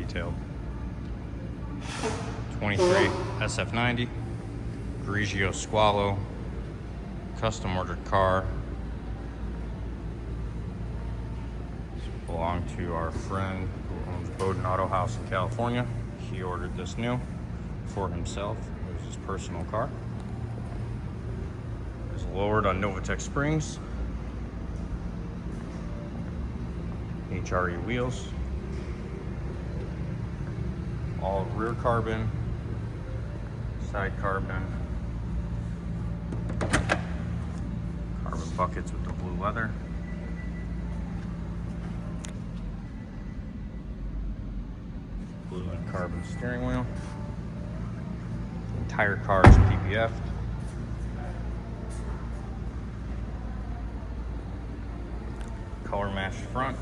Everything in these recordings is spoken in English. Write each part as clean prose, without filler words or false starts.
detailed. 23 SF90 Grigio Squalo, custom ordered car. This belonged to our friend who owns Bowden Auto House in California. He ordered this new for himself. It was his personal car. It was lowered on Novitec springs, HRE wheels, all rear carbon, side carbon, carbon buckets with the blue leather. Blue and carbon steering wheel. The entire car is PPF. Color matched front.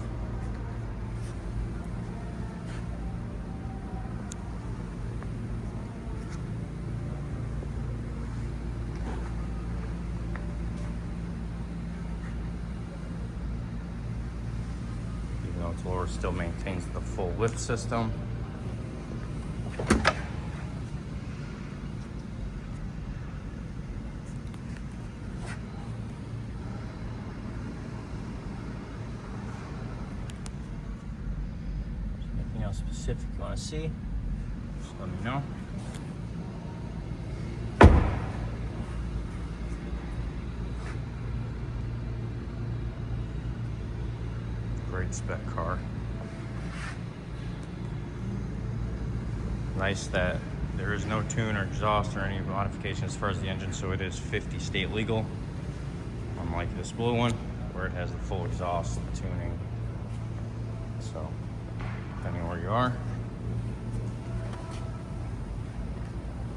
Even though it's lower, it still maintains the full lift system. Anything else specific you want to see, just let me know. Great spec car. Nice that there is no tune or exhaust or any modification as far as the engine, so it is 50 state legal, unlike this blue one where it has the full exhaust and tuning. So depending on where you are,